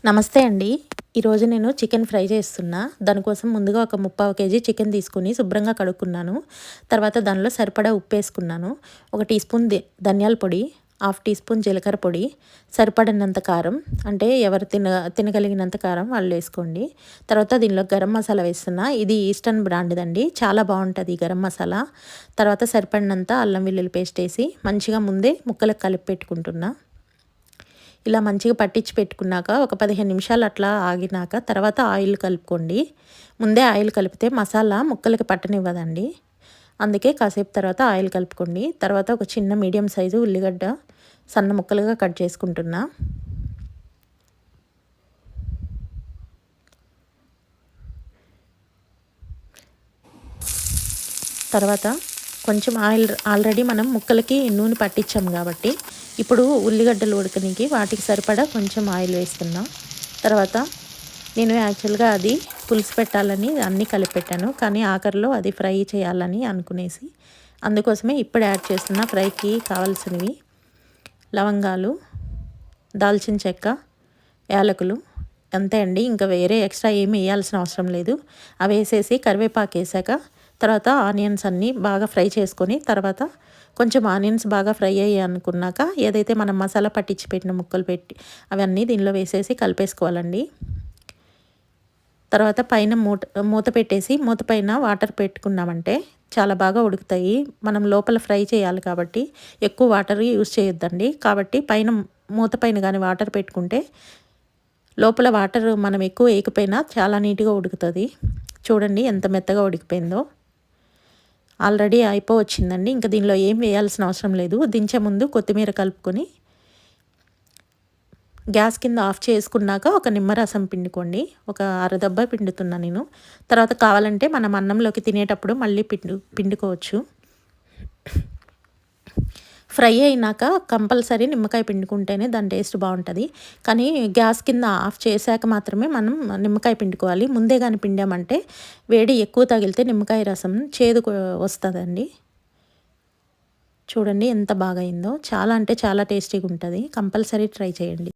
నమస్తే అండి. ఈరోజు నేను చికెన్ ఫ్రై చేస్తున్నా. దానికోసం ముందుగా ఒక 3/4 కేజీ చికెన్ తీసుకొని శుభ్రంగా కడుక్కున్నాను. తర్వాత దానిలో సరిపడా ఉప్పేసుకున్నాను. 1 టీ స్పూన్ ధనియాల పొడి, హాఫ్ టీ స్పూన్ జీలకర్ర పొడి, సరిపడినంత కారం, అంటే ఎవరు తినగలిగినంత కారం వాళ్ళు వేసుకోండి. తర్వాత దీనిలో గరం మసాలా వేస్తున్నా. ఇది ఈస్టర్న్ బ్రాండ్‌దండి. చాలా బావుంటది ఈ గరం మసాలా. తర్వాత సరిపడినంత అల్లం వెల్లుల్లి పేస్ట్ ఏసి మంచిగా ముందే ముక్కలకు కలిపి పెట్టుకుంటున్నా. ఇలా మంచిగా పట్టించి పెట్టుకున్నాక ఒక 15 నిమిషాలు అట్లా ఆగినాక తర్వాత ఆయిల్ కలుపుకోండి. ముందే ఆయిల్ కలిపితే మసాలా ముక్కలకి పట్టనివ్వదండి. అందుకే కాసేపు తర్వాత ఆయిల్ కలుపుకోండి. తర్వాత ఒక చిన్న మీడియం సైజు ఉల్లిగడ్డ సన్న ముక్కలుగా కట్ చేసుకుంటున్నా. తర్వాత కొంచెం ఆయిల్ ఆల్రెడీ మనం ముక్కలకి నూనె పట్టించాం కాబట్టి ఇప్పుడు ఉల్లిగడ్డలు ఉడకనికి వాటికి సరిపడా కొంచెం ఆయిల్ వేస్తున్నా. తర్వాత నేను యాక్చువల్గా అది పులుసు పెట్టాలని అన్నీ కలిపి పెట్టాను, కానీ ఆఖరిలో అది ఫ్రై చేయాలని అనుకునేసి అందుకోసమే ఇప్పుడు యాడ్ చేస్తున్న. ఫ్రైకి కావాల్సినవి లవంగాలు, దాల్చిన చెక్క, యాలకులు అంతే అండి. ఇంకా వేరే ఎక్స్ట్రా ఏమి వేయాల్సిన అవసరం లేదు. అవి వేసేసి కరివేపాకు వేసాక తర్వాత ఆనియన్స్ అన్నీ బాగా ఫ్రై చేసుకొని తర్వాత కొంచెం ఆనియన్స్ బాగా ఫ్రై అయ్యాయి అనుకున్నాక ఏదైతే మనం మసాలా పట్టించి పెట్టిన ముక్కలు పెట్టి అవన్నీ దీనిలో వేసేసి కలిపేసుకోవాలండి. తర్వాత పైన మూత పెట్టేసి మూత పైన వాటర్ పెట్టుకున్నామంటే చాలా బాగా ఉడుకుతాయి. మనం లోపల ఫ్రై చేయాలి కాబట్టి ఎక్కువ వాటర్ యూజ్ చేయొద్దండి. కాబట్టి పైన మూత పైన కానీ వాటర్ పెట్టుకుంటే లోపల వాటర్ మనం ఎక్కువ వేయకపోయినా చాలా నీట్గా ఉడుకుతుంది. చూడండి ఎంత మెత్తగా ఉడికిపోయిందో. ఆల్రెడీ అయిపోవచ్చిందండి. ఇంకా దీనిలో ఏం వేయాల్సిన అవసరం లేదు. దించే ముందు కొత్తిమీర కలుపుకొని గ్యాస్ కింద ఆఫ్ చేసుకున్నాక ఒక నిమ్మరసం పిండుకోండి. ఒక అరదబ్బ పిండుతున్నా నేను. తర్వాత కావాలంటే మనం అన్నంలోకి తినేటప్పుడు మళ్ళీ పిండుకోవచ్చు. ఫ్రై అయినాక కంపల్సరీ నిమ్మకాయ పిండుకుంటేనే దాని టేస్ట్ బాగుంటుంది. కానీ గ్యాస్ కింద ఆఫ్ చేశాక మాత్రమే మనం నిమ్మకాయ పిండుకోవాలి. ముందే కానీ పిండామంటే వేడి ఎక్కువ తగిలితే నిమ్మకాయ రసం చేదు వస్తుందండి. చూడండి ఎంత బాగా అయిందో. చాలా అంటే చాలా టేస్టీగా ఉంటుంది. కంపల్సరీ ట్రై చేయండి.